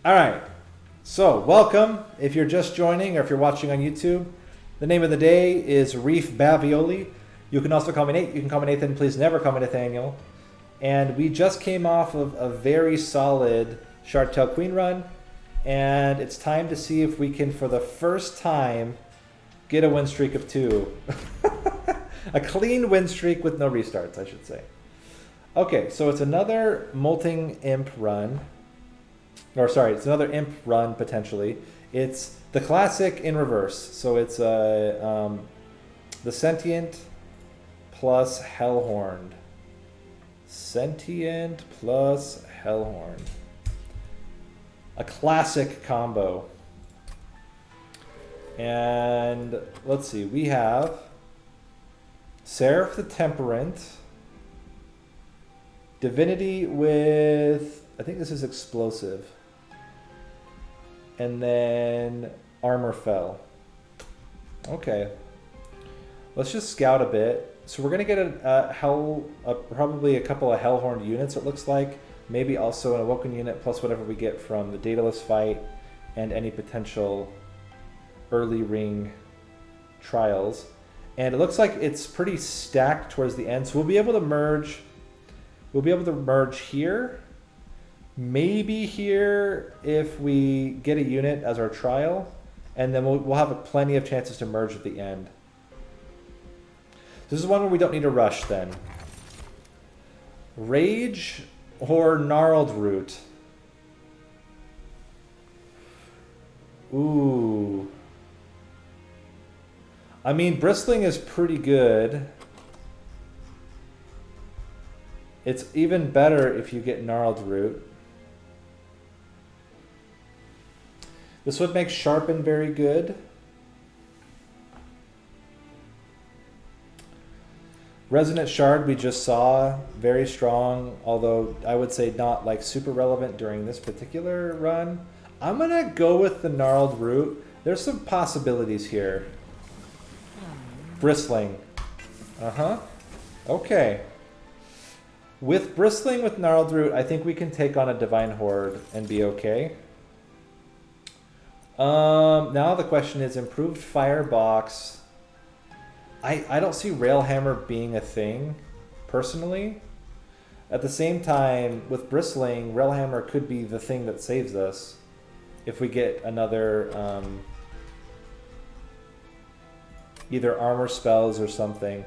All right, so welcome if you're just joining or if you're watching on YouTube. The name of the day is Reef Bavioli. You can also call me Nate. You can call me Nathan. Please never call me Nathaniel. And we just came off of a very solid Shark-Tail Queen run. And it's time to see if we can, for the first time, get a win streak of 2. A clean win streak with no restarts, I should say. Okay, so it's another Molting Imp run. Or sorry, it's another Imp run, potentially. It's the classic in reverse. So it's the Sentient plus Hellhorned. Sentient plus Hellhorned. A classic combo. And let's see, we have Seraph the Temperate, Divinity with, I think this is Explosive, and then Armor Fell. Okay, let's just scout a bit. So we're gonna get probably a couple of Hellhorned units, it looks like. Maybe also an Awoken unit plus whatever we get from the Daedalus fight and any potential early ring trials. And it looks like it's pretty stacked towards the end, so we'll be able to merge. We'll be able to merge here, maybe here if we get a unit as our trial, and then we'll have plenty of chances to merge at the end. This is one where we don't need to rush then. Rage or Gnarled Root? Ooh. I mean, Bristling is pretty good. It's even better if you get Gnarled Root. This would make Sharpen very good. Resonant Shard we just saw, very strong, although I would say not like super relevant during this particular run. I'm gonna go with the Gnarled Root. There's some possibilities here. Bristling. Okay. With Bristling with Gnarled Root, I think we can take on a Divine Horde and be okay. Now the question is improved Firebox. I don't see Railhammer being a thing, personally. At the same time, with Bristling, Railhammer could be the thing that saves us if we get another either armor spells or something.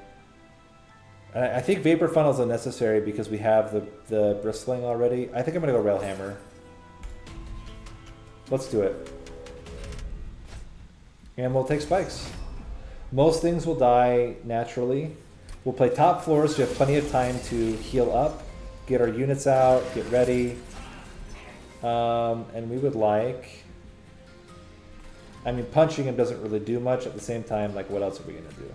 And I think Vapor Funnel is unnecessary because we have the Bristling already. I think I'm going to go Railhammer. Let's do it. And we'll take spikes. Most things will die naturally. We'll play top floors, so we have plenty of time to heal up, get our units out, get ready. And we would like... I mean, punching him doesn't really do much. At the same time, like, what else are we going to do?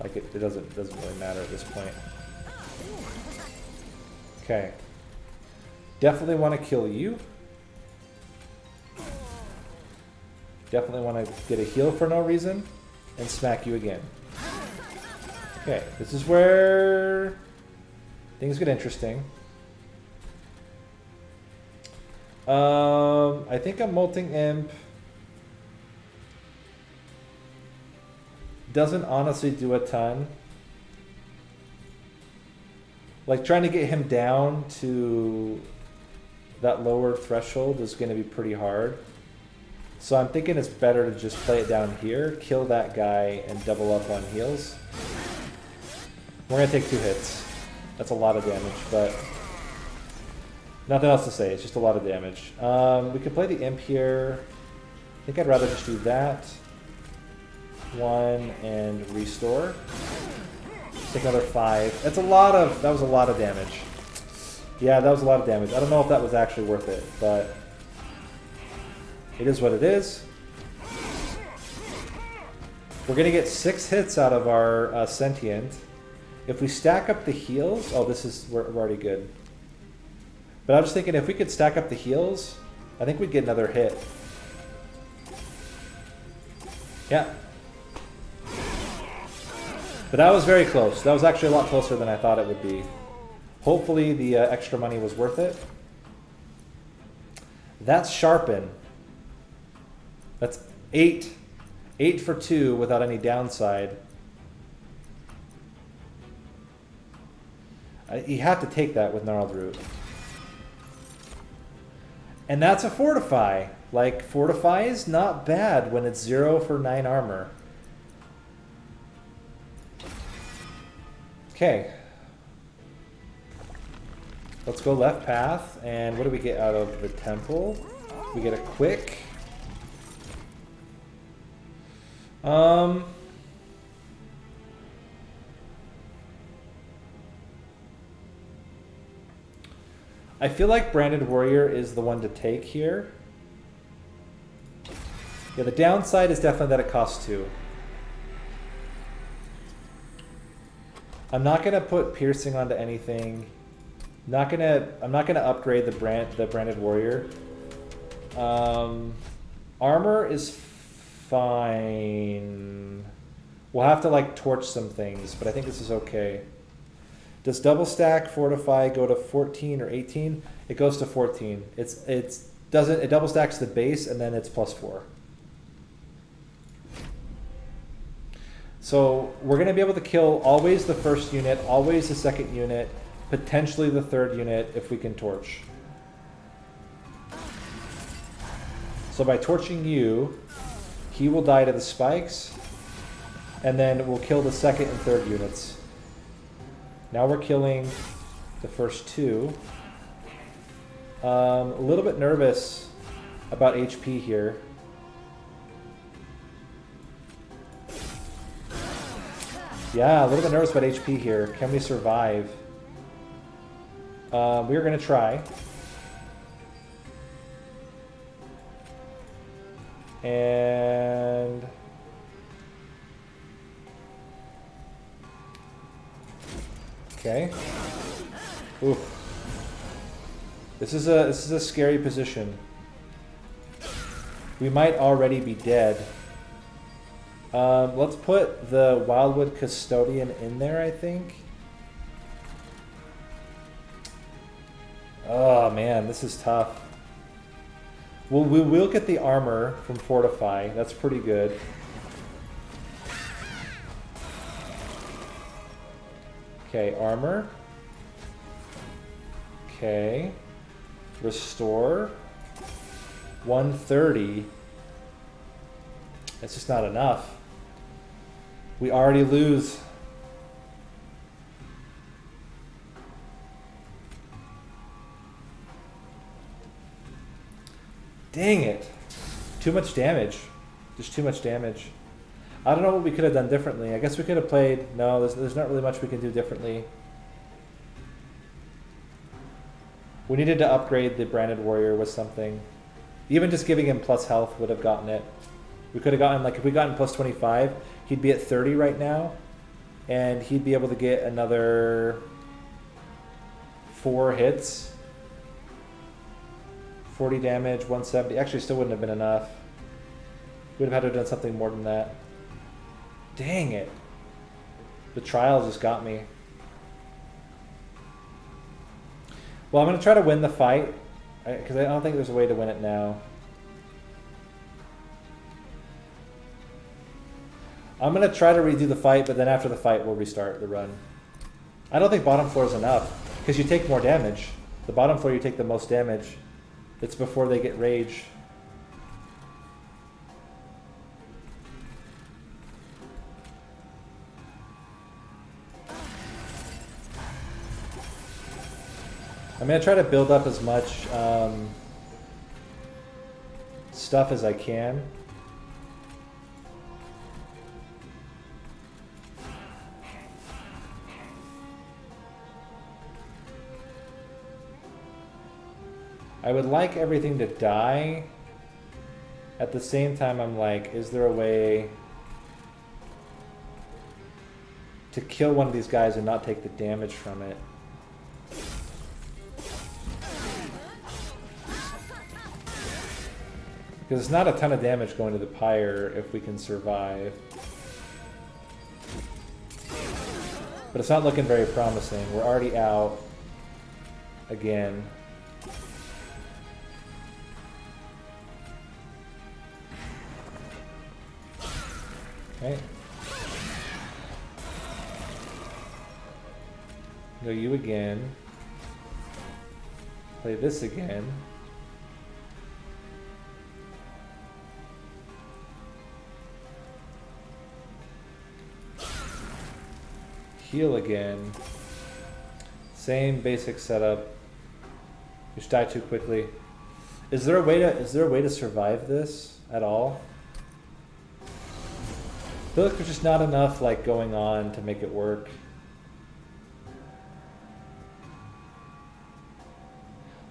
Like, it doesn't really matter at this point. Okay. Definitely want to kill you. Definitely want to get a heal for no reason. And smack you again. Okay, this is where things get interesting. I think a Molting Imp doesn't honestly do a ton. Like, trying to get him down to that lower threshold is going to be pretty hard. So I'm thinking it's better to just play it down here, kill that guy, and double up on heals. We're going to take 2 hits. That's a lot of damage, but nothing else to say. It's just a lot of damage. We could play the Imp here. I think I'd rather just do that. 1 and restore. Take another 5. That's a lot of... That was a lot of damage. Yeah, that was a lot of damage. I don't know if that was actually worth it, but it is what it is. We're going to get 6 hits out of our Sentient. If we stack up the heals... Oh, this is... We're already good. But I was just thinking, if we could stack up the heals, I think we'd get another hit. Yeah. But that was very close. That was actually a lot closer than I thought it would be. Hopefully the extra money was worth it. That's sharpen. That's 8. 8 for 2 without any downside. You have to take that with Gnarled Root. And that's a Fortify. Like, Fortify is not bad when it's 0 for 9 armor. Okay. Let's go left path, and what do we get out of the temple? We get a quick. I feel like Branded Warrior is the one to take here. Yeah, the downside is definitely that it costs 2. I'm not gonna put piercing onto anything. I'm not gonna upgrade the Branded Warrior. Armor is fine. We'll have to like torch some things, but I think this is okay. Does double stack Fortify go to 14 or 18? It goes to 14. It double stacks the base and then it's +4. So we're going to be able to kill always the first unit, always the second unit, potentially the third unit if we can torch. So by torching you, he will die to the spikes, and then we'll kill the second and third units. Now we're killing the first 2. A little bit nervous about HP here. Yeah, a little bit nervous about HP here. Can we survive? We're going to try. And... okay. Oof. This is a scary position. We might already be dead. Let's put the Wildwood Custodian in there, I think. Oh man, this is tough. Well, we will get the armor from Fortify. That's pretty good. Okay, armor. Okay. Restore. 130. It's just not enough. We already lose. Dang it. Too much damage. Just too much damage. I don't know what we could have done differently. I guess we could have played... No, there's not really much we can do differently. We needed to upgrade the Branded Warrior with something. Even just giving him plus health would have gotten it. We could have gotten, like, if we gotten plus 25, he'd be at 30 right now. And he'd be able to get another 4 hits. 40 damage, 170. Actually, still wouldn't have been enough. We'd have had to have done something more than that. Dang it. The trial just got me. Well, I'm going to try to win the fight, because I don't think there's a way to win it now. I'm going to try to redo the fight, but then after the fight, we'll restart the run. I don't think bottom floor is enough, because you take more damage. The bottom floor, you take the most damage. It's before they get rage. I'm going to try to build up as much stuff as I can. I would like everything to die. At the same time, I'm like, is there a way to kill one of these guys and not take the damage from it? Because it's not a ton of damage going to the pyre if we can survive. But it's not looking very promising. We're already out. again. Okay. Go you again. Play this again. Heal again. Same basic setup. You just die too quickly. Is there a way to survive this at all? I feel like there's just not enough like going on to make it work.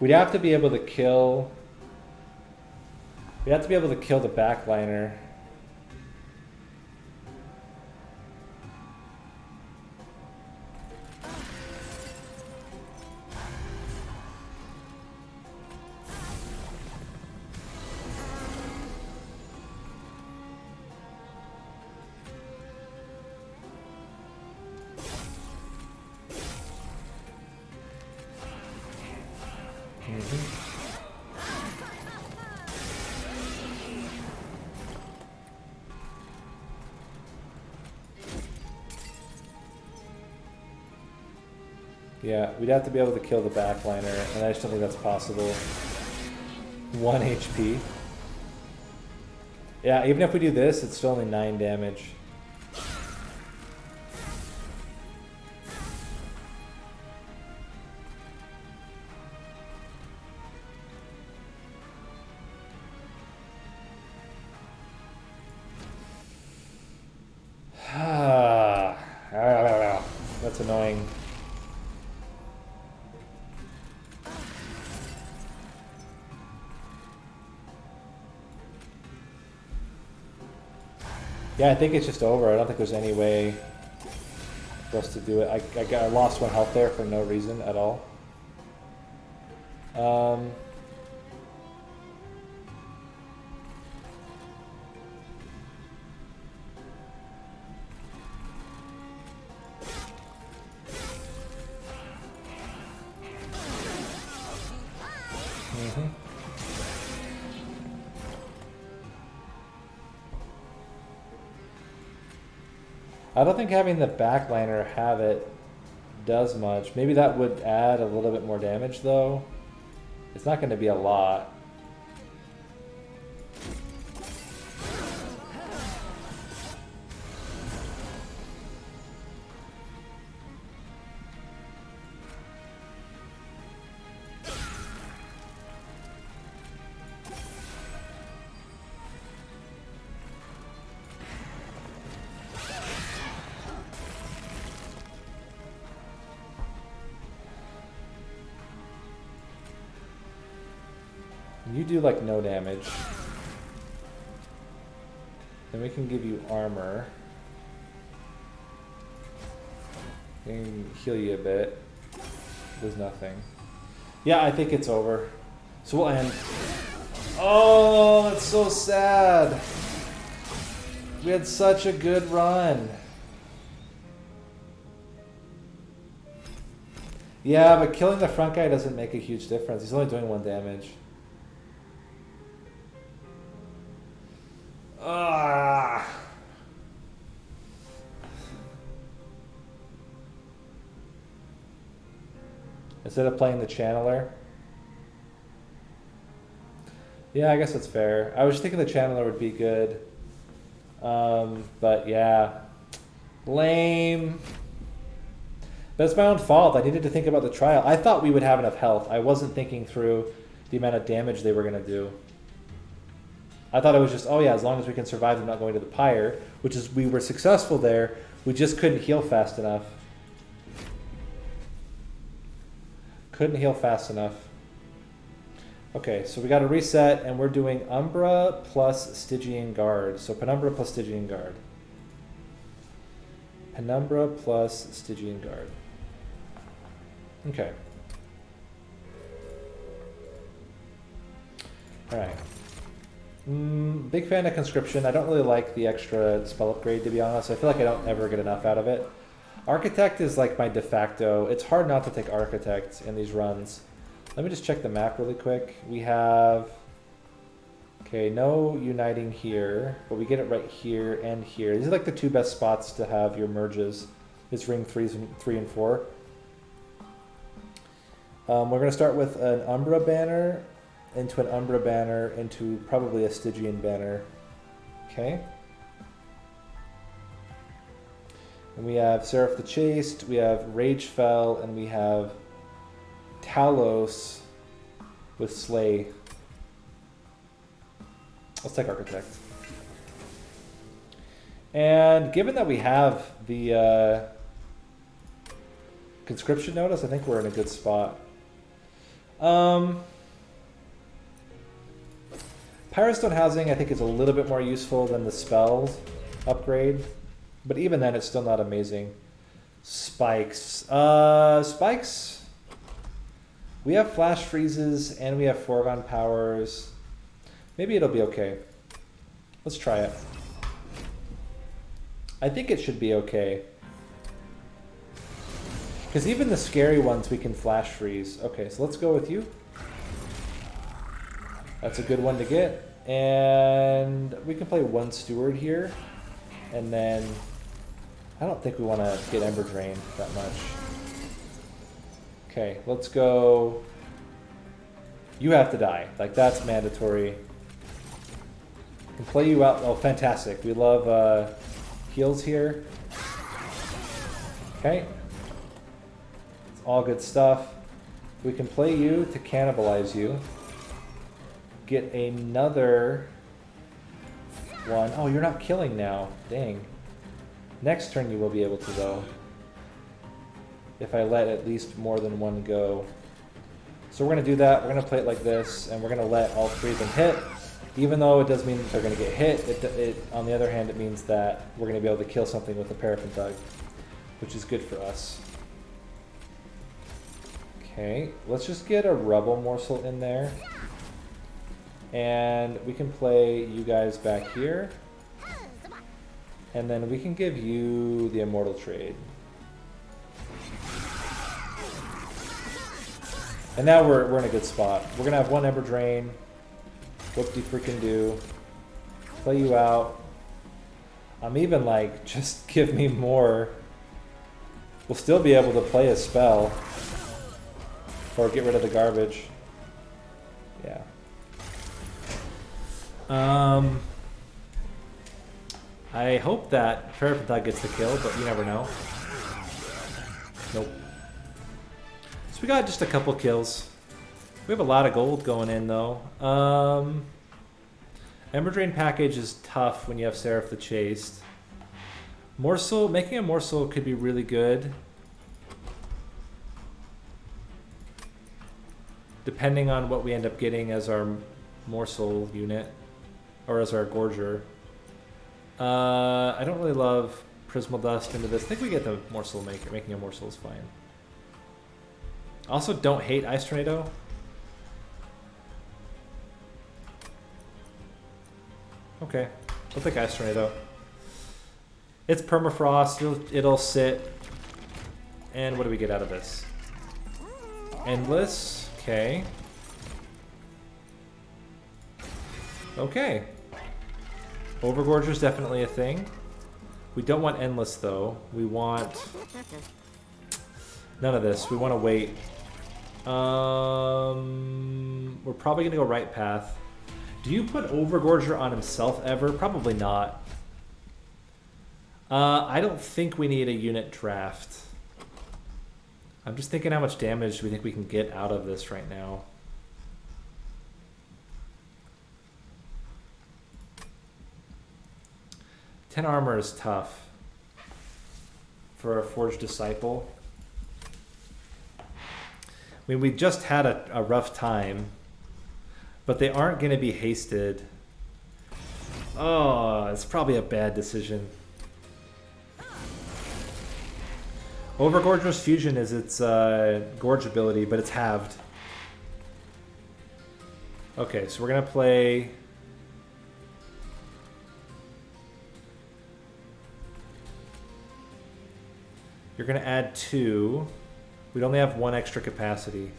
We'd have to be able to kill. We'd have to be able to kill the backliner. Yeah, we'd have to be able to kill the backliner, and I just don't think that's possible. 1 HP. Yeah, even if we do this, it's still only 9 damage. That's annoying. Yeah, I think it's just over. I don't think there's any way for us to do it. I lost 1 health there for no reason at all. I don't think having the backliner have it does much. Maybe that would add a little bit more damage though. It's not going to be a lot. You do like no damage. Then we can give you armor. We can heal you a bit. There's nothing. Yeah, I think it's over. So we'll end. Oh, that's so sad. We had such a good run. Yeah, but killing the front guy doesn't make a huge difference. He's only doing 1 damage. Instead of playing the channeler. Yeah, I guess that's fair. I was just thinking the channeler would be good. But yeah. Lame. But it's my own fault. I needed to think about the trial. I thought we would have enough health. I wasn't thinking through the amount of damage they were going to do. I thought it was just, oh yeah, as long as we can survive them not going to the pyre, which is, we were successful there, we just couldn't heal fast enough. Couldn't heal fast enough. Okay, so we got to reset, and we're doing Umbra plus Stygian Guard. So Penumbra plus Stygian Guard. Penumbra plus Stygian Guard. Okay. Alright. Big fan of Conscription. I don't really like the extra spell upgrade, to be honest. I feel like I don't ever get enough out of it. Architect is like my de facto. It's hard not to take Architect in these runs. Let me just check the map really quick. We have... Okay, no uniting here, but we get it right here and here. These are like the two best spots to have your merges. It's ring 3 and 4. We're going to start with an Umbra banner, into an Umbra banner, into probably a Stygian banner. Okay. And we have Seraph the Chaste, we have Ragefell, and we have Talos with Slay. Let's take Architect. And given that we have the conscription notice, I think we're in a good spot. Pyrostone Housing, I think, is a little bit more useful than the spells upgrade. But even then, it's still not amazing. Spikes. Spikes. We have Flash Freezes and we have Foregone Powers. Maybe it'll be okay. Let's try it. I think it should be okay. Because even the scary ones we can Flash Freeze. Okay, so let's go with you. That's a good one to get. And we can play one Steward here. And then... I don't think we want to get Ember Drain that much. Okay, let's go... You have to die. Like, that's mandatory. Can play you out. Oh, fantastic. We love heals here. Okay. It's all good stuff. We can play you to cannibalize you. Get another one. Oh, you're not killing now. Dang. Next turn you will be able to, though. If I let at least more than one go. So we're going to do that. We're going to play it like this, and we're going to let all three of them hit. Even though it does mean that they're going to get hit, on the other hand, it means that we're going to be able to kill something with a Paraffin Thug, which is good for us. Okay, let's just get a Rubble Morsel in there. And we can play you guys back here. And then we can give you the Immortal Trade. And now we're in a good spot. We're going to have one Ember Drain. Whoop-de-freaking-do. Play you out. I'm even like, just give me more. We'll still be able to play a spell. Or get rid of the garbage. Yeah. I hope that Paraffin Thug gets the kill, but you never know. Nope. So we got just a couple kills. We have a lot of gold going in, though. Ember Drain package is tough when you have Seraph the Chaste. Morsel, making a Morsel could be really good. Depending on what we end up getting as our Morsel unit. Or as our Gorger. I don't really love Prismal Dust into this. I think we get the Morsel maker. Making a Morsel is fine. Also, don't hate Ice Tornado. Okay, we'll take Ice Tornado. It's permafrost, it'll sit. And what do we get out of this? Endless, okay. Okay. Overgorger is definitely a thing. We don't want Endless though. We want none of this. We want to wait. We're probably gonna go right path. Do you put Overgorger on himself ever? Probably not. I don't think we need a unit draft. I'm just thinking how much damage we think we can get out of this right now. Ten armor is tough for a Forged Disciple. I mean, we just had a rough time, but they aren't going to be hasted. Oh, it's probably a bad decision. Overgorger's Fusion is its Gorge ability, but it's halved. Okay, so we're going to play... You're going to add 2. We'd only have 1 extra capacity.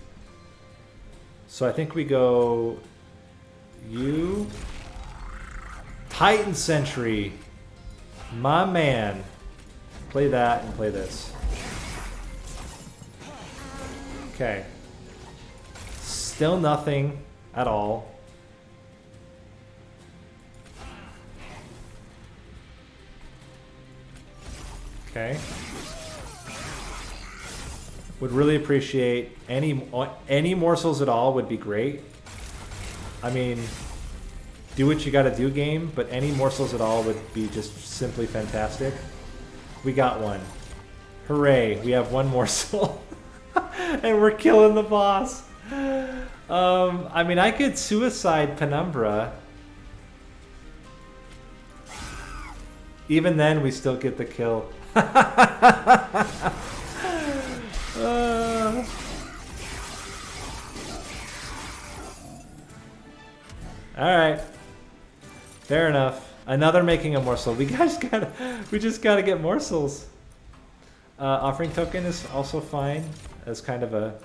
So I think we go... You... Titan Sentry. My man. Play that and play this. Okay. Still nothing at all. Okay. Would really appreciate any morsels at all would be great. I mean, do what you gotta do, game, but any morsels at all would be just simply fantastic. We got one. Hooray, we have 1 morsel. And we're killing the boss. I mean, I could suicide Penumbra. Even then, we still get the kill. Alright. Fair enough. Another making a morsel. We just gotta get morsels. Offering token is also fine as kind of a...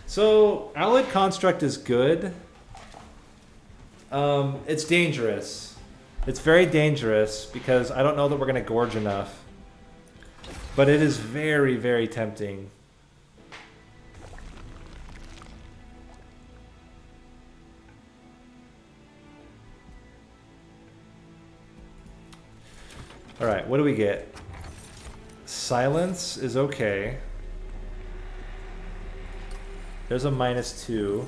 So, Allied Construct is good. It's dangerous. It's very dangerous because I don't know that we're going to gorge enough. But it is very, very tempting. Alright, what do we get? Silence is okay. There's a -2.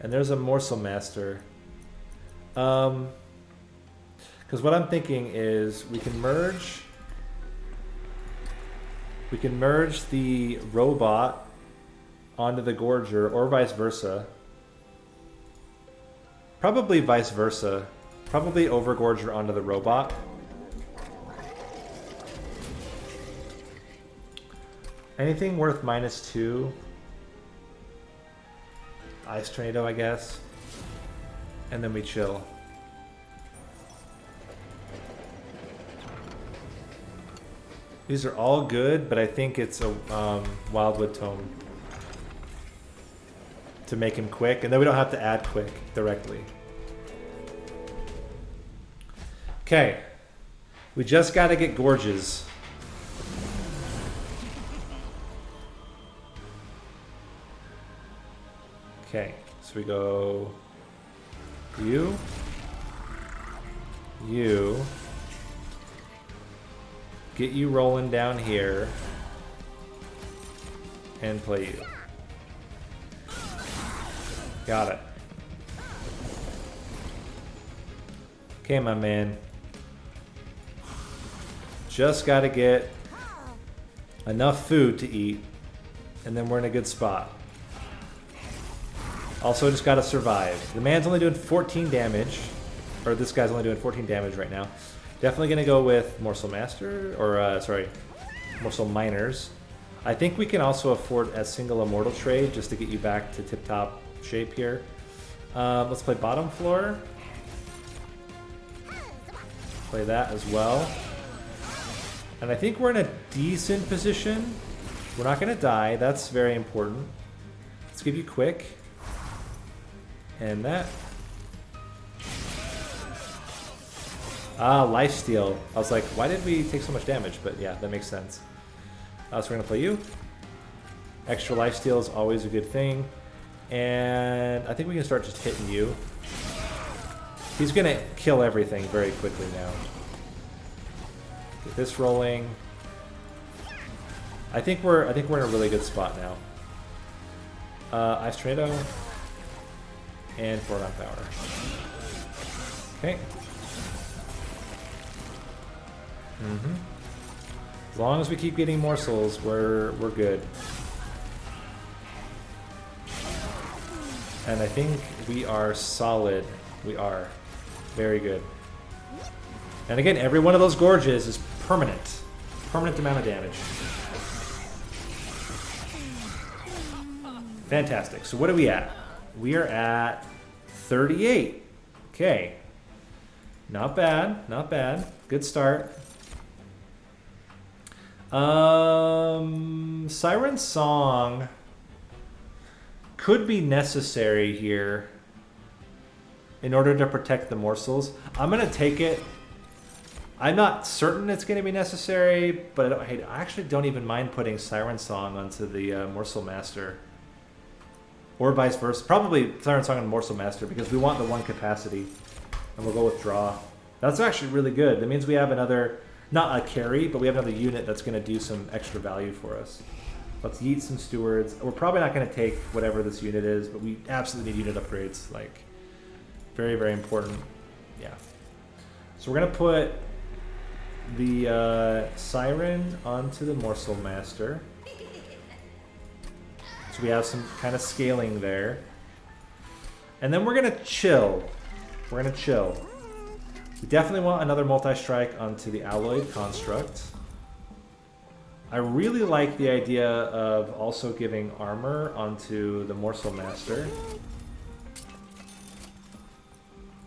And there's a Morsel Master. Because what I'm thinking is we can merge the robot onto the Gorger, or vice versa. Probably vice versa. Probably over Gorger onto the robot. Anything worth -2? Ice Tornado, I guess. And then we chill. These are all good, but I think it's a Wildwood Tome to make him quick, and then we don't have to add quick directly. Okay. We just got to get Gorges. Okay, so we go you, get you rolling down here, and play you. Got it. Okay, my man. Just gotta get enough food to eat, and then we're in a good spot. Also, just gotta survive. The man's only doing 14 damage. Or this guy's only doing 14 damage right now. Definitely gonna go with Morsel Master, or sorry, Morsel Miners. I think we can also afford a single Immortal trade just to get you back to tip-top shape here. Let's play bottom floor. Play that as well. And I think we're in a decent position. We're not gonna die, that's very important. Let's give you quick. And that. Ah, lifesteal. I was like, why did we take so much damage? But yeah, that makes sense. So we're gonna play you. Extra lifesteal is always a good thing. And I think we can start just hitting you. He's gonna kill everything very quickly now. Get this rolling. I think we're in a really good spot now. Ice Tornado. And 4 round power. Okay. As long as we keep getting morsels, we're good. And I think we are solid. We are. Very good. And again, every one of those gorges is permanent. Permanent amount of damage. Fantastic. So what are we at? We are at 38. Okay. Not bad. Not bad. Good start. Siren Song could be necessary here in order to protect the morsels. I'm going to take it. I'm not certain it's going to be necessary, but I actually don't even mind putting Siren Song onto the Morsel Master. Or vice versa. Probably Siren Song and Morsel Master because we want the 1 capacity. And we'll go with Draw. That's actually really good. That means we have another, not a carry, but we have another unit that's going to do some extra value for us. Let's yeet some Stewards. We're probably not going to take whatever this unit is, but we absolutely need unit upgrades. Like, very, very important. Yeah. So we're going to put the Siren onto the Morsel Master. So we have some kind of scaling there. And then we're going to chill. We're going to chill. We definitely want another multi-strike onto the Alloyed Construct. I really like the idea of also giving armor onto the Morsel Master.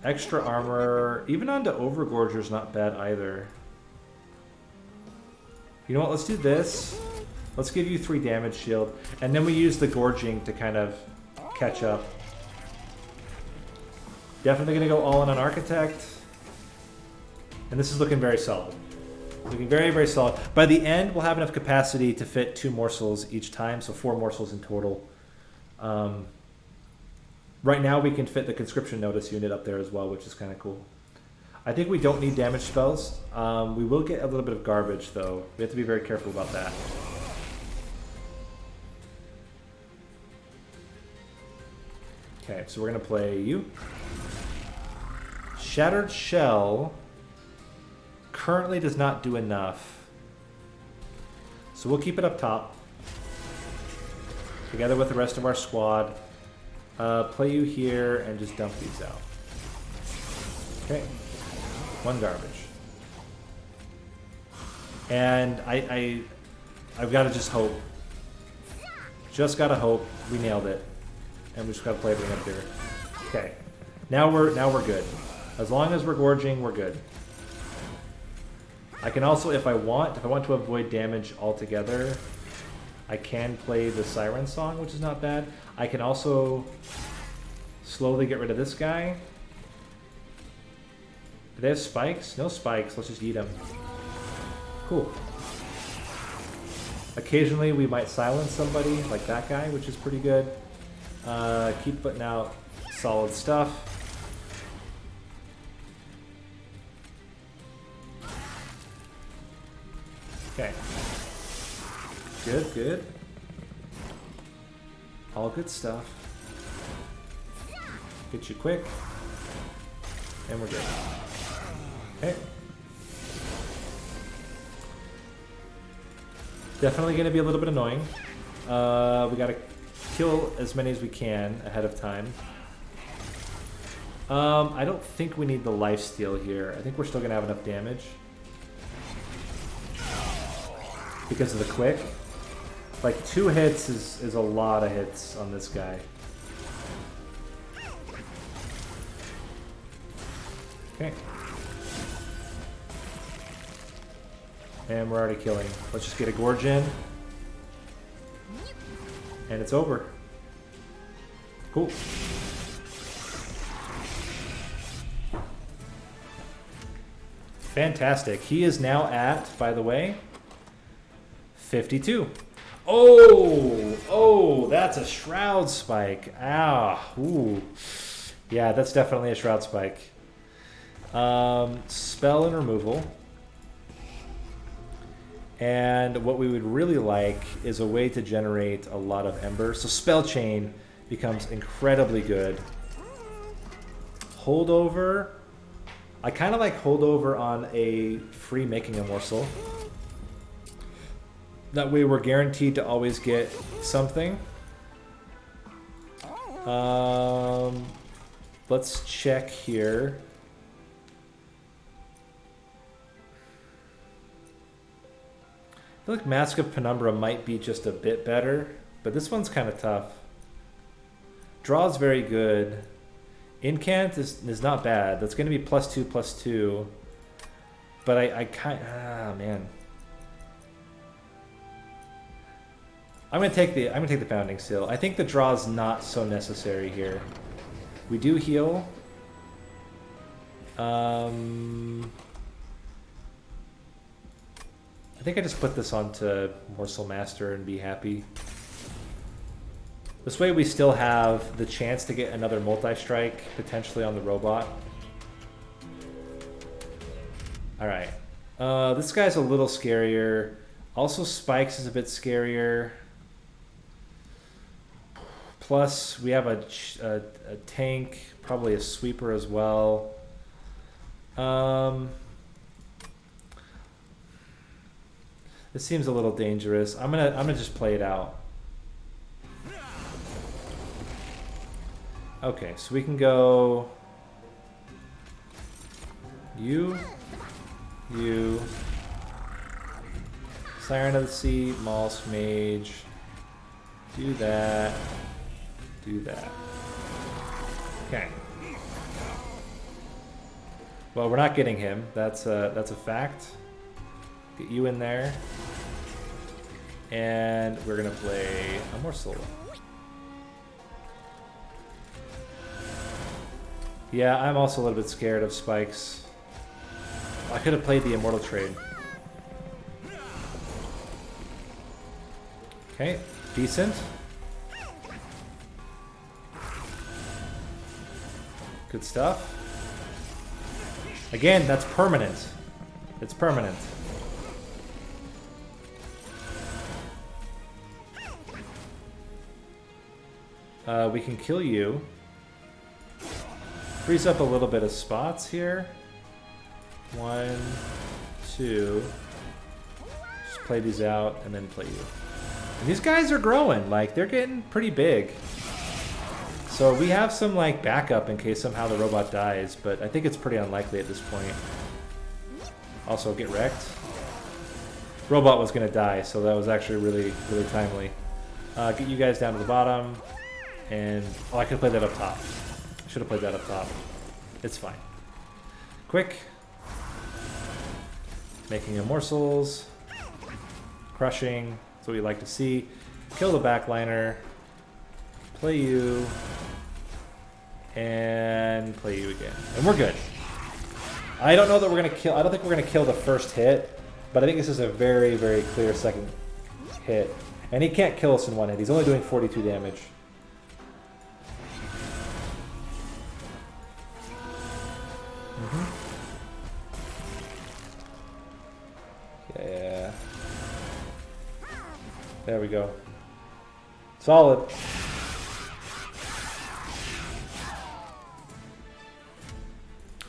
Extra armor, even onto Overgorger is not bad either. You know what, let's do this. Let's give you 3 damage shield, and then we use the Gorging to kind of catch up. Definitely going to go all in on Architect. And this is looking very solid. Looking very, very solid. By the end, we'll have enough capacity to fit 2 morsels each time, so 4 morsels in total. Right now, we can fit the Conscription Notice unit up there as well, which is kind of cool. I think we don't need damage spells. We will get a little bit of garbage, though. We have to be very careful about that. Okay, so we're going to play you. Shattered Shell currently does not do enough. So we'll keep it up top. Together with the rest of our squad. Play you here and just dump these out. Okay. 1 garbage. And I've got to just hope. Just got to hope we nailed it. And we just got to play everything up here. Okay. Now we're good. As long as we're gorging, we're good. I can also, if I want to avoid damage altogether, I can play the Siren Song, which is not bad. I can also slowly get rid of this guy. Do they have spikes? No spikes. Let's just eat them. Cool. Occasionally we might silence somebody, like that guy, which is pretty good. Keep putting out solid stuff. Okay. Good, good. All good stuff. Get you quick. And we're good. Okay. Definitely going to be a little bit annoying. We got to kill as many as we can ahead of time. I don't think we need the lifesteal here. I think we're still going to have enough damage. Because of the quick. Like 2 hits is a lot of hits on this guy. Okay. And we're already killing. Let's just get a gorge in. And it's over. Cool. Fantastic. He is now at, by the way, 52. Oh, that's a Shroud Spike. Ooh. Yeah, that's definitely a Shroud Spike. Spell and removal. And what we would really like is a way to generate a lot of Ember. So Spell Chain becomes incredibly good. Holdover. I kind of like Holdover on a free Making a Morsel. That way we're guaranteed to always get something. Let's check here. I feel like Mask of Penumbra might be just a bit better, but this one's kind of tough. Draw is very good. Incant is not bad. That's going to be +2/+2. But I kind man. I'm gonna take the Founding Seal. I think the draw is not so necessary here. We do heal. I think I just put this onto Morsel Master and be happy. This way we still have the chance to get another multi-strike, potentially on the robot. Alright. This guy's a little scarier. Also Spikes is a bit scarier. Plus we have a tank, probably a sweeper as well. This seems a little dangerous. I'm gonna just play it out. Okay, so we can go you, Siren of the Sea, Malsk Mage, do that, do that. Okay. Well, we're not getting him. That's a fact. Get you in there. And we're gonna play a morsel. Yeah, I'm also a little bit scared of Spikes. I could have played the Immortal Trade. Okay, decent. Good stuff. Again, that's permanent. It's permanent. We can kill you. Frees up a little bit of spots here. 1, 2. Just play these out and then play you. And these guys are growing. Like, they're getting pretty big. So we have some, like, backup in case somehow the robot dies, but I think it's pretty unlikely at this point. Also, get wrecked. Robot was going to die, so that was actually really, really timely. Get you guys down to the bottom. And, oh, I could have played that up top. Should have played that up top. It's fine. Quick. Making a morsels. Crushing. That's what we like to see. Kill the backliner. Play you. And play you again. And we're good. I don't know that we're going to kill... I don't think we're going to kill the first hit. But I think this is a very, very clear second hit. And he can't kill us in one hit. He's only doing 42 damage. Yeah. There we go. Solid.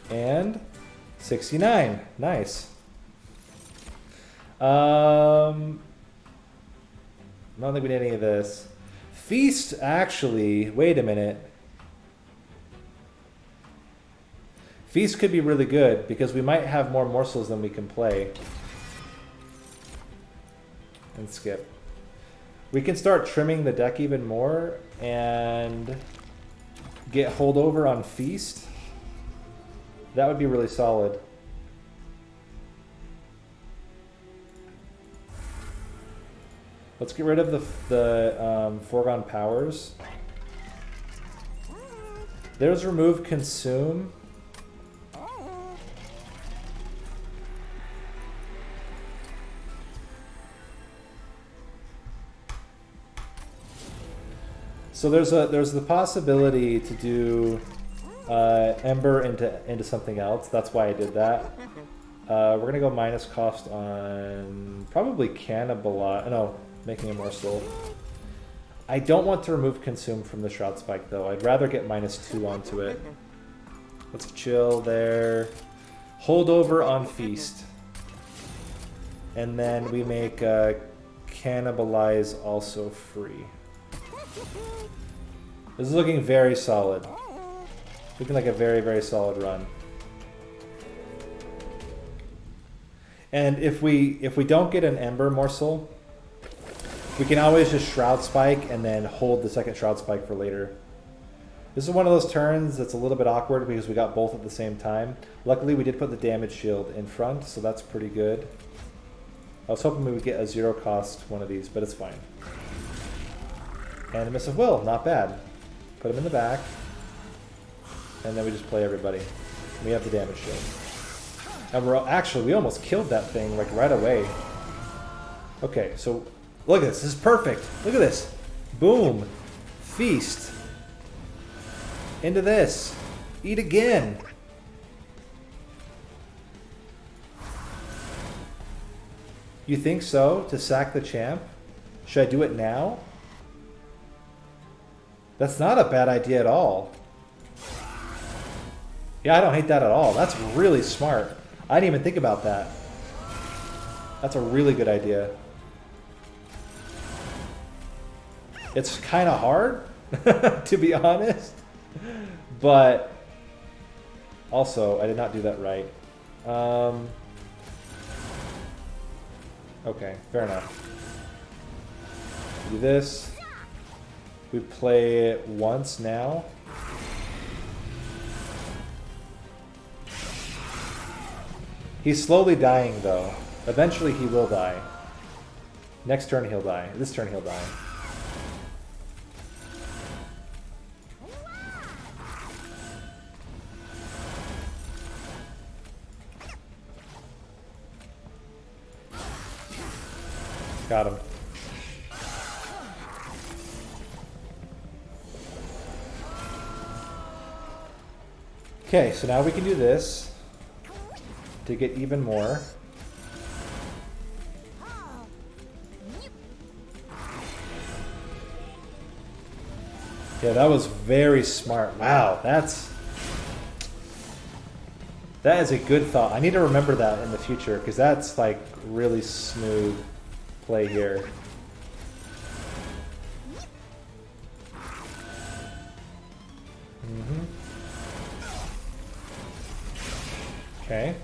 And 69. Nice. I don't think we need any of this. Feast, actually, wait a minute. Feast could be really good because we might have more morsels than we can play. And skip. We can start trimming the deck even more and get holdover on Feast. That would be really solid. Let's get rid of the foregone powers. There's remove consume. So there's the possibility to do Ember into something else. That's why I did that. We're gonna go minus cost on probably Cannibalize. No, making a morsel. I don't want to remove consume from the Shroud Spike though. I'd rather get -2 onto it. Let's chill there. Hold over on Feast, and then we make Cannibalize also free. This is looking very solid. Looking like a very, very solid run. And if we don't get an Ember morsel, we can always just Shroud Spike and then hold the second Shroud Spike for later. This is one of those turns that's a little bit awkward because we got both at the same time. Luckily, we did put the damage shield in front, so that's pretty good. I was hoping we would get a 0 cost one of these, but it's fine. And a Missive Will, not bad. Put him in the back. And then we just play everybody. We have the damage shield. And we almost killed that thing like right away. Okay, so look at this. This is perfect. Look at this. Boom. Feast. Into this. Eat again. You think so? To sack the champ? Should I do it now? That's not a bad idea at all. Yeah, I don't hate that at all. That's really smart. I didn't even think about that. That's a really good idea. It's kind of hard, to be honest. But also, I did not do that right. Okay, fair enough. Do this. We play it once now. He's slowly dying, though. Eventually he will die. Next turn he'll die. This turn he'll die. Got him. Okay, so now we can do this to get even more. Yeah, that was very smart. Wow, that is a good thought. I need to remember that in the future because that's like really smooth play here. Okay.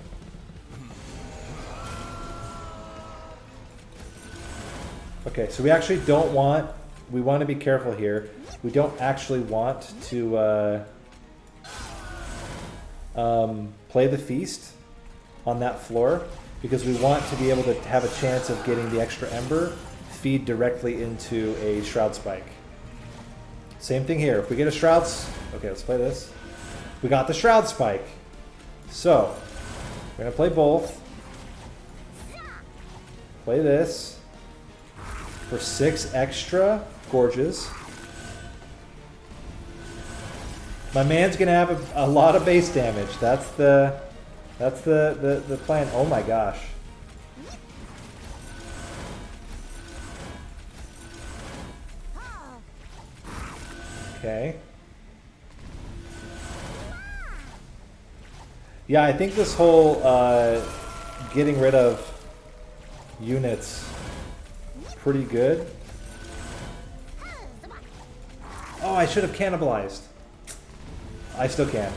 Okay, so we actually don't want, we want to be careful here. We don't actually want to play the feast on that floor because we want to be able to have a chance of getting the extra ember feed directly into a shroud spike. Same thing here. If we get a shroud, okay, let's play this. We got the shroud spike. So, we're gonna play both. Play this for 6 extra gorges. My man's gonna have a lot of base damage. That's the plan. Oh my gosh. Okay. Yeah, I think this whole getting rid of units pretty good. Oh, I should have cannibalized. I still can.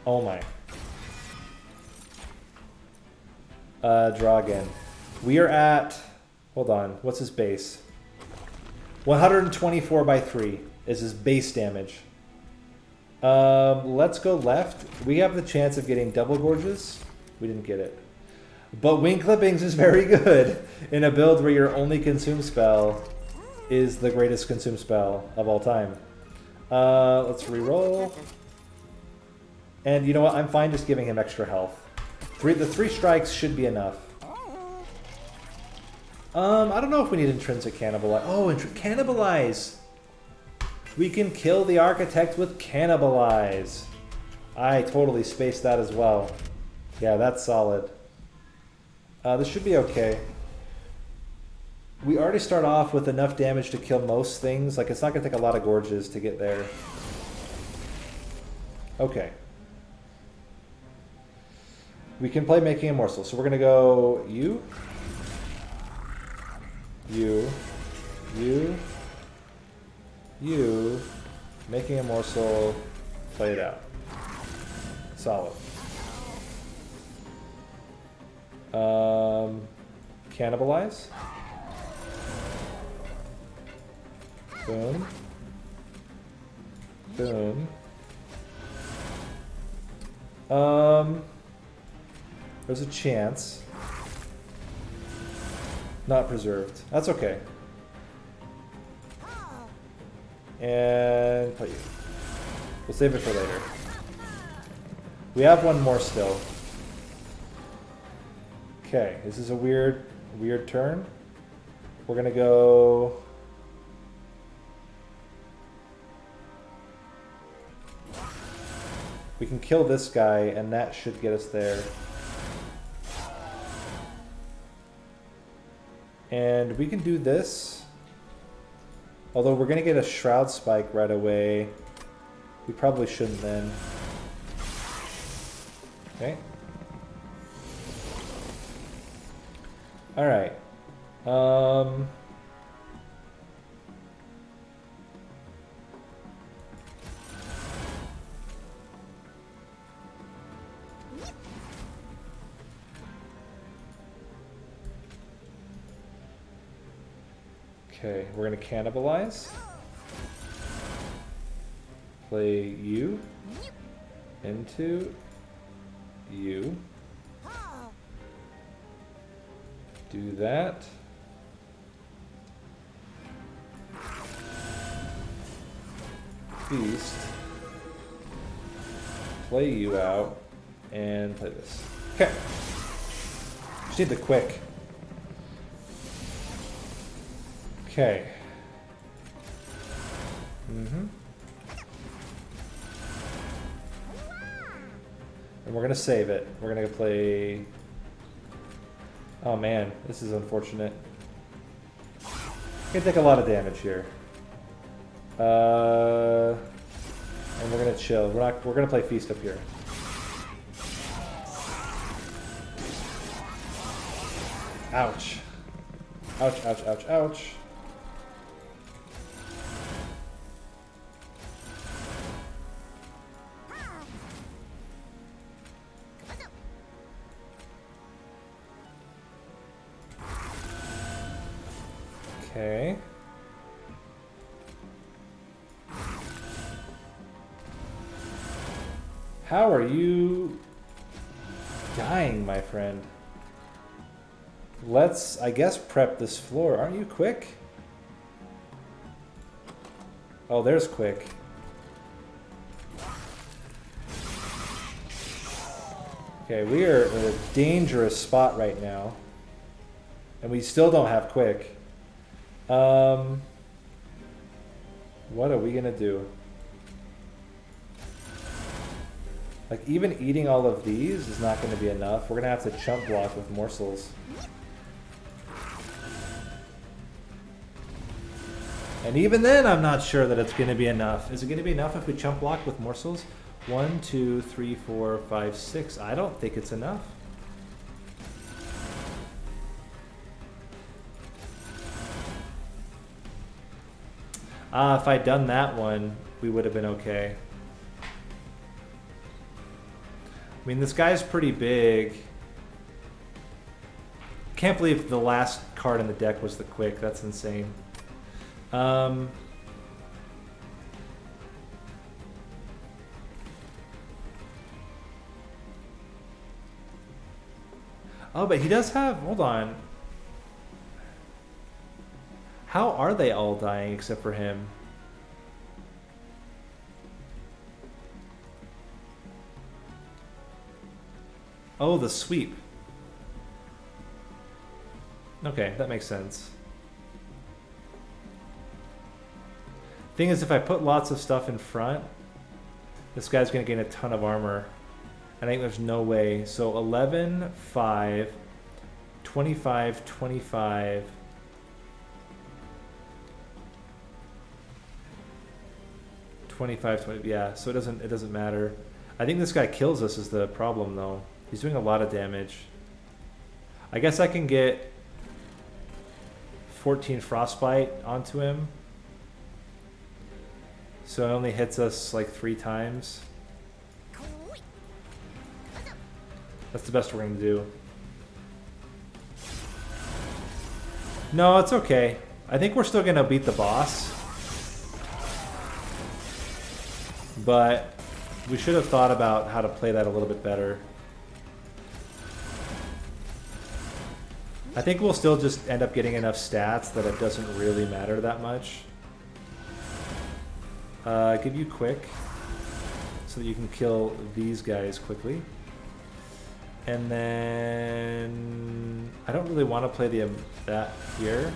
Oh my. Draw again. We are at, hold on, what's his base? 124 by 3 is his base damage. Let's go left. We have the chance of getting double gorges. We didn't get it. But wing clippings is very good in a build where your only consume spell is the greatest consume spell of all time. Let's re-roll. And you know what? I'm fine just giving him extra health. The 3 strikes should be enough. I don't know if we need intrinsic cannibalize. Oh, cannibalize! We can kill the architect with cannibalize. I totally spaced that as well. Yeah, that's solid. This should be okay. We already start off with enough damage to kill most things. Like, it's not going to take a lot of gorges to get there. Okay. We can play Making a Morsel. So we're going to go you, Making a Morsel, play it out. Solid. Cannibalize. Boom. Boom. There's a chance. Not preserved. That's okay. And put you. We'll save it for later. We have one more still. Okay, this is a weird turn. We're gonna go. We can kill this guy, and that should get us there. And we can do this. Although we're gonna get a Shroud Spike right away. We probably shouldn't then. Okay. Alright. Okay, we're gonna cannibalize. Play you into you. Do that. Feast. Play you out and play this. Okay. Just need the quick. Okay. And we're gonna save it. We're gonna play. Oh man, this is unfortunate. Gonna take a lot of damage here. And we're gonna chill. We're gonna play Feast up here. Ouch. Ouch, ouch, ouch, ouch. Okay. How are you dying, my friend? Let's, I guess, prep this floor. Aren't you quick? Oh, there's quick. Okay, we are in a dangerous spot right now. And we still don't have quick. What are we gonna do? Like, even eating all of these is not gonna be enough. We're gonna have to chump block with morsels. And even then, I'm not sure that it's gonna be enough. Is it gonna be enough if we chump block with morsels? 1, 2, 3, 4, 5, 6. I don't think it's enough. If I'd done that one, we would have been okay. I mean, this guy's pretty big. Can't believe the last card in the deck was the quick. That's insane. Oh, but he does have... Hold on. How are they all dying except for him? Oh, the sweep. Okay, that makes sense. Thing is, if I put lots of stuff in front, this guy's going to gain a ton of armor. I think there's no way. So 11, 5, 25, 25... 25, 20, yeah, so it doesn't matter. I think this guy kills us is the problem, though. He's doing a lot of damage. I guess I can get 14 Frostbite onto him. So it only hits us like 3 times. That's the best we're going to do. No, it's okay. I think we're still going to beat the boss. but we should have thought about how to play that a little bit better. I think we'll still just end up getting enough stats that it doesn't really matter that much. Give you quick, so that you can kill these guys quickly. And then I don't really want to play that here.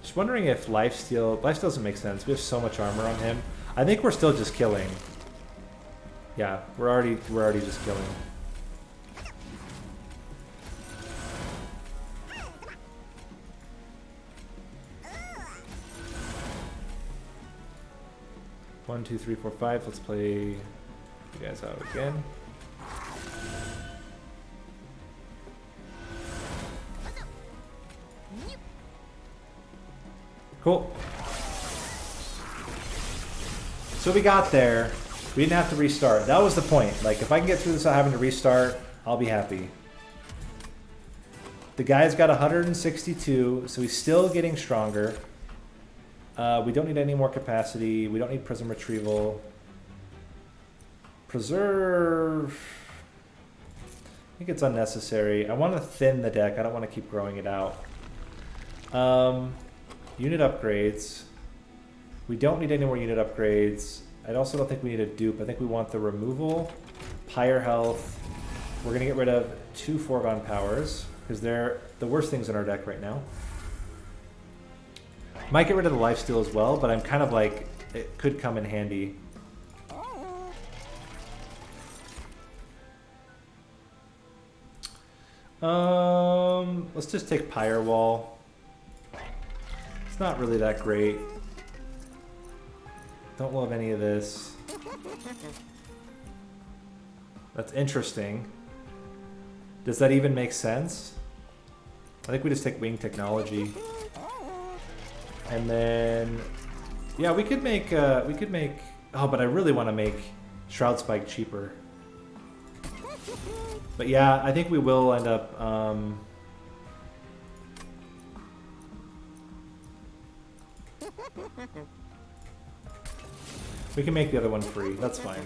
Just wondering if lifesteal doesn't make sense. We have so much armor on him. I think we're still just killing. Yeah, we're already just killing. One, two, three, four, five. Let's play you guys out again. Cool. So we got there. We didn't have to restart. That was the point. Like, if I can get through this without having to restart, I'll be happy. The guy's got 162, so he's still getting stronger. We don't need any more capacity. We don't need prism retrieval. Preserve. I think it's unnecessary. I want to thin the deck. I don't want to keep growing it out. Unit upgrades. We don't need any more unit upgrades. I also don't think we need a dupe. I think we want the removal, pyre health. We're going to get rid of 2 foregone powers because they're the worst things in our deck right now. Might get rid of the lifesteal as well, but I'm kind of like, it could come in handy. Let's just take Pyre Wall. It's not really that great. Don't love any of this. That's interesting. Does that even make sense? I think we just take Wing Technology. And then, yeah, we could make, oh, but I really want to make Shroud Spike cheaper. But yeah, I think we will end up, we can make the other one free, that's fine.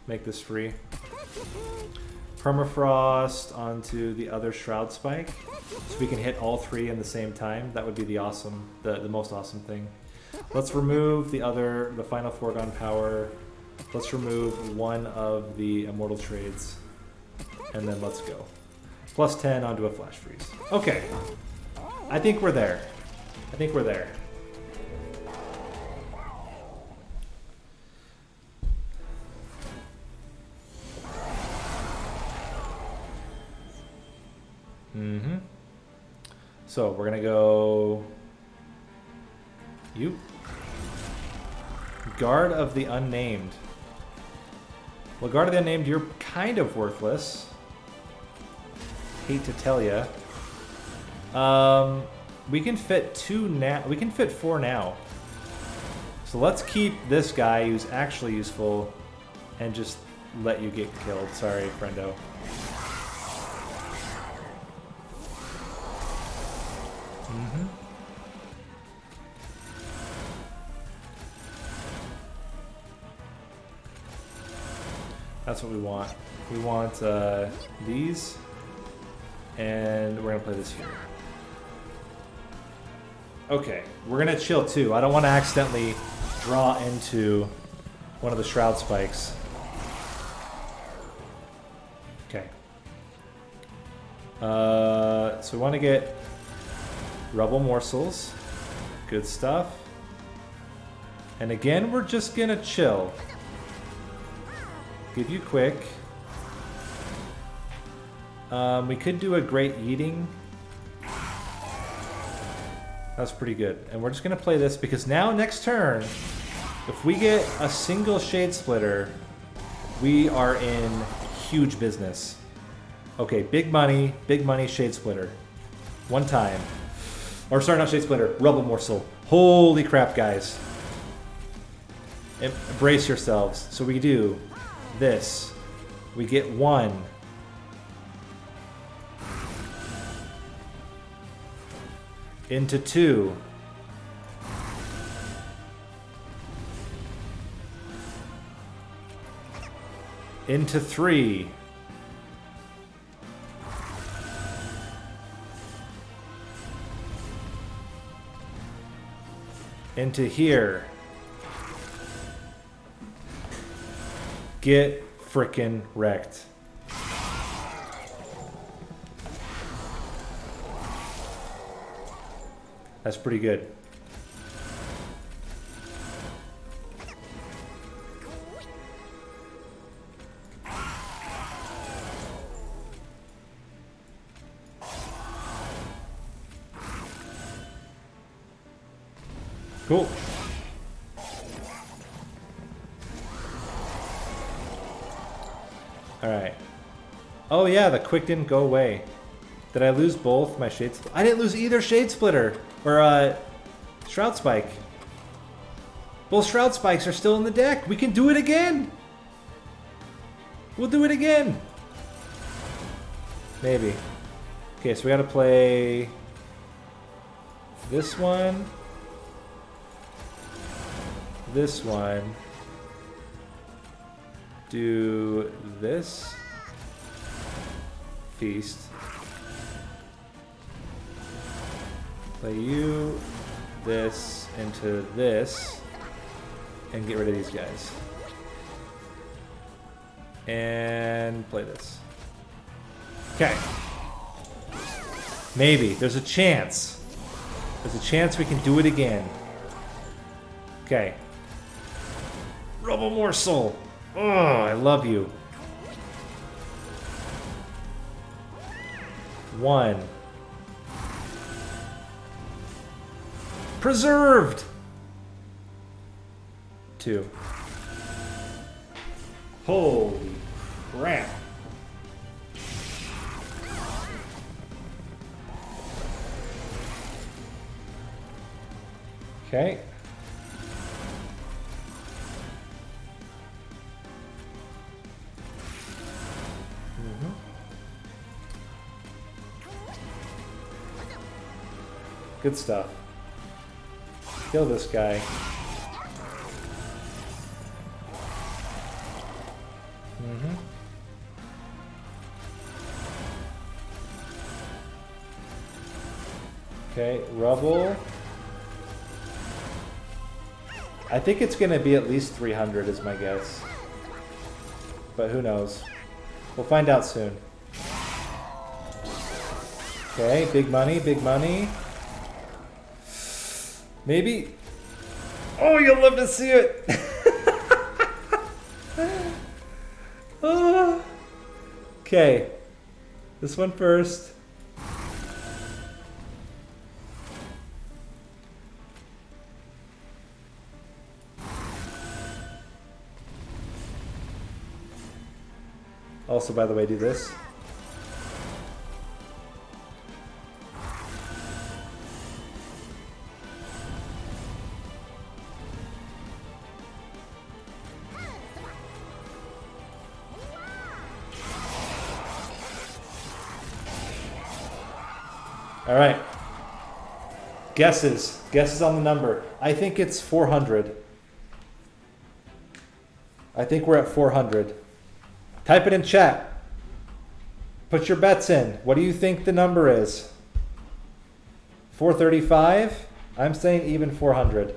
Make this free. Permafrost onto the other Shroud Spike, so we can hit all 3 in the same time. That would be the awesome, the most awesome thing. Let's remove the final foregone power. Let's remove 1 of the immortal trades, and then let's go. Plus 10 onto a flash freeze. Okay, I think we're there. I think we're there. Mm-hmm. So we're gonna go you. Guard of the Unnamed. Well, Guard of the Unnamed, you're kind of worthless. Hate to tell ya. We can fit 2 now. We can fit 4 now. So let's keep this guy who's actually useful and just let you get killed. Sorry, friendo. Mm-hmm. That's what we want. We want these, and we're gonna play this here. Okay, we're gonna chill too. I don't want to accidentally draw into one of the Shroud Spikes. Okay. So we want to get Rubble Morsels. Good stuff. And again, we're just gonna chill. Give you quick. We could do a Great Eating. That's pretty good. And we're just gonna play this because now next turn, if we get a single Shade Splitter, we are in huge business. Okay, big money, Shade Splitter. One time. Or sorry, not Shade Splitter, Rubble Morsel. Holy crap, guys. Brace yourselves. So we do this. We get 1. Into 2. Into 3. Into here. Get frickin' wrecked. That's pretty good. Cool. Alright. Oh yeah, the quick didn't go away. Did I lose both my shade splitter? I didn't lose either shade splitter. Or shroud spike. Both shroud spikes are still in the deck. We can do it again. We'll do it again. Maybe. Okay, so we gotta play this one. This one. Do this. Feast. Play you, this, into this, and get rid of these guys. And play this. Okay. Maybe. There's a chance. There's a chance we can do it again. Okay. Rubble morsel. Oh, I love you. 1. Preserved. 2. Holy crap. Okay. Good stuff. Kill this guy. Okay, rubble. I think it's going to be at least 300 is my guess. But who knows? We'll find out soon. Okay, big money, big money. Maybe. Oh, you'll love to see it. Oh. Okay. This one first. Also, by the way, do this. All right. Guesses. Guesses on the number. I think it's 400. I think we're at 400. Type it in chat. Put your bets in. What do you think the number is? 435? I'm saying even 400.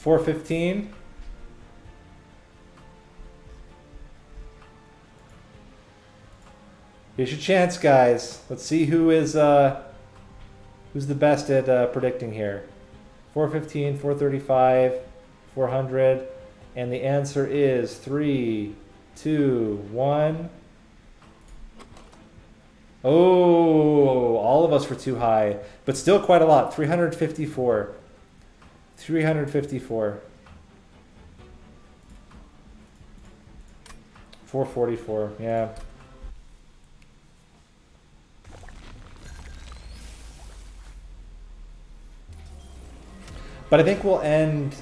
$415? Here's your chance, guys. Let's see who is who's the best at predicting here. 415, 435, 400, and the answer is 3, 2, 1. Oh, all of us were too high, but still quite a lot. 354. 354. 444. Yeah. But I think we'll end,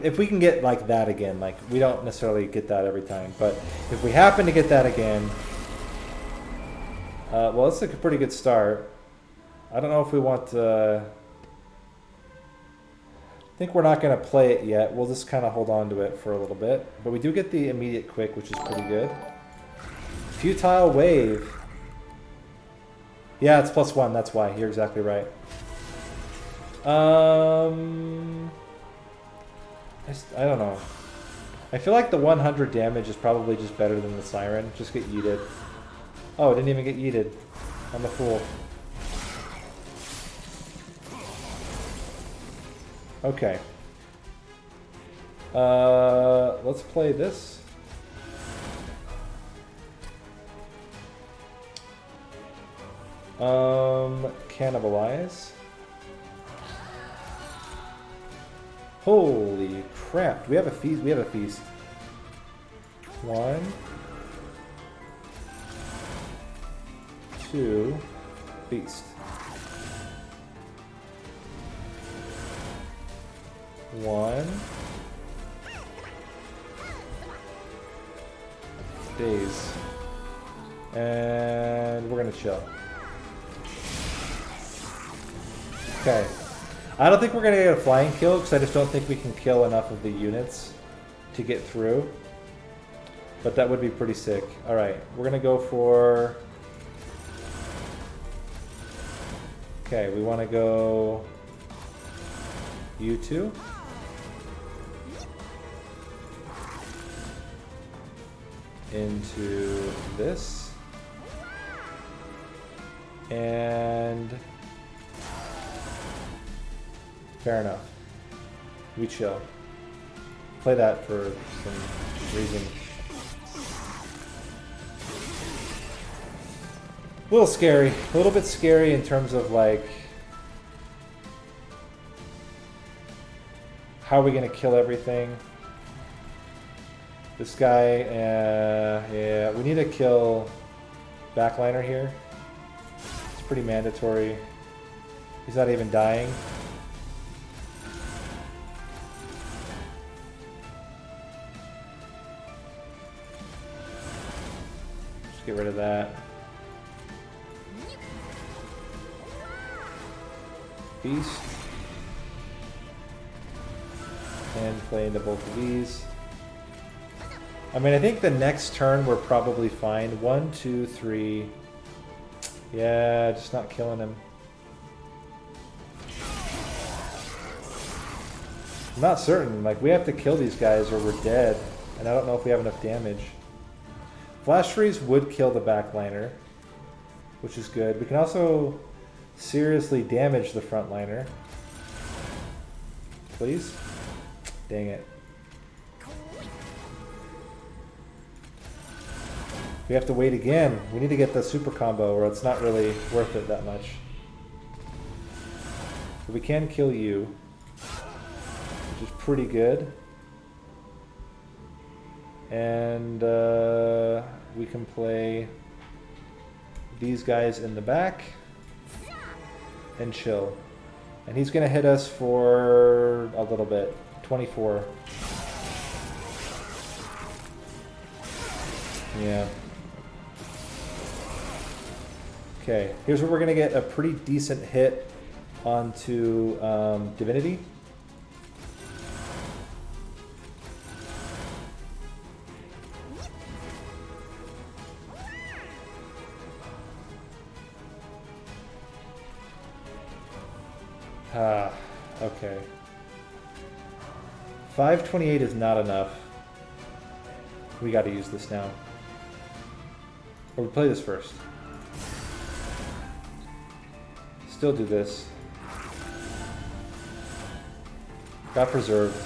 if we can get like that again, like we don't necessarily get that every time, but if we happen to get that again, well, it's like a pretty good start. I don't know if we want, think we're not going to play it yet. We'll just kind of hold on to it for a little bit. But we do get the immediate quick, which is pretty good. Futile Wave. Yeah, it's +1. That's why. You're exactly right. I don't know. I feel like the 100 damage is probably just better than the Siren. Just get yeeted. Oh, it didn't even get yeeted. I'm a fool. Okay. Let's play this. Cannibalize. Holy crap. Do we have a feast? We have a feast. 1, 2, feast. 1. Days. And we're gonna chill. Okay. I don't think we're gonna get a flying kill because I just don't think we can kill enough of the units to get through. But that would be pretty sick. Alright, we're gonna go for... Okay, we wanna go... You two. Into this. And... Fair enough. We chill. Play that for some reason. A little scary. A little bit scary in terms of like... How are we going to kill everything? This guy, yeah, we need to kill backliner here. It's pretty mandatory. He's not even dying. Just get rid of that. Beast. And play into both of these. I mean, I think the next turn we're probably fine. 1, 2, 3. Yeah, just not killing him. I'm not certain. Like, we have to kill these guys or we're dead. And I don't know if we have enough damage. Flash Freeze would kill the backliner, which is good. We can also seriously damage the frontliner. Please? Dang it. We have to wait again. We need to get the super combo or it's not really worth it that much. But we can kill you, which is pretty good. And we can play these guys in the back and chill. And he's going to hit us for a little bit. 24. Yeah. Okay, here's where we're going to get a pretty decent hit onto Divinity. Okay. 528 is not enough. We got to use this now. Or we play this first. Still do this. Got preserved.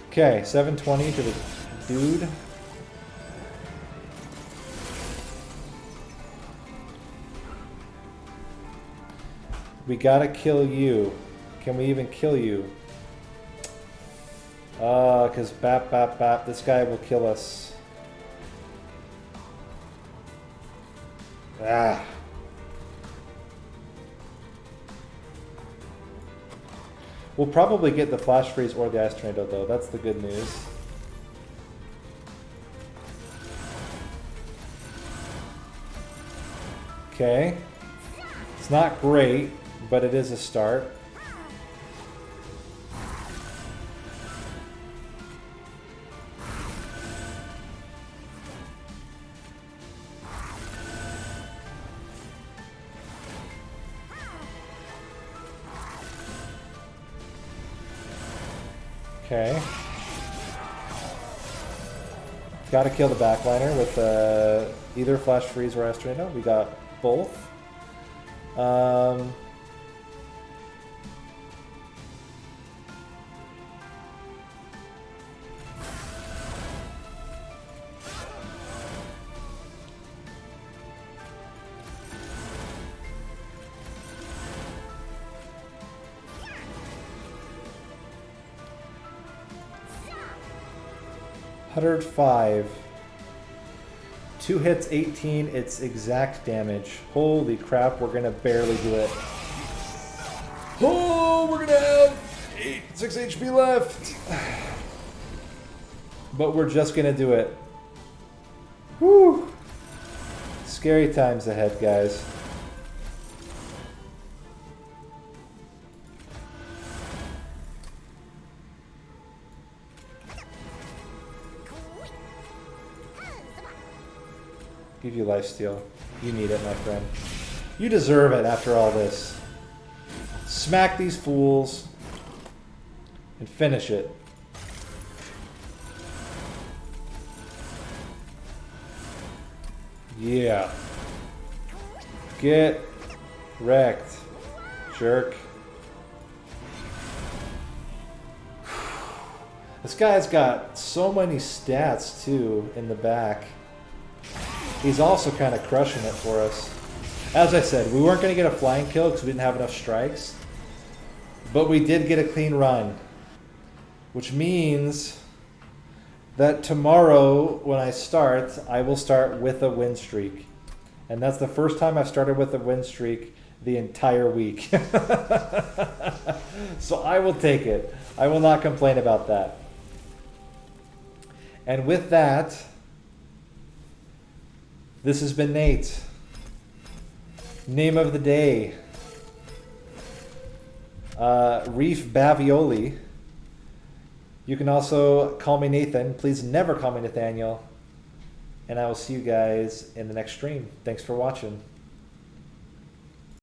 Okay, 720 to the dude. We gotta kill you. Can we even kill you? Because bap, bap, bap, this guy will kill us. Ah. We'll probably get the Flash Freeze or the Ice Tornado though, that's the good news. Okay. It's not great, but it is a start. Okay. Got to kill the backliner with either Flash Freeze or Ice Tornado. We got both. 105. 2 hits, 18. It's exact damage. Holy crap, we're gonna barely do it. Oh, we're gonna have 6 HP left. But we're just gonna do it. Whew. Scary times ahead, guys. Give you lifesteal. You need it, my friend. You deserve it after all this. Smack these fools and finish it. Yeah. Get wrecked, jerk. This guy's got so many stats too in the back. He's also kind of crushing it for us. As I said, we weren't going to get a flying kill because we didn't have enough strikes. But we did get a clean run. Which means that tomorrow when I start, I will start with a win streak. And that's the first time I've started with a win streak the entire week. So I will take it. I will not complain about that. And with that, this has been Nate. Name of the day. Reef Bavioli. You can also call me Nathan. Please never call me Nathaniel. And I will see you guys in the next stream. Thanks for watching.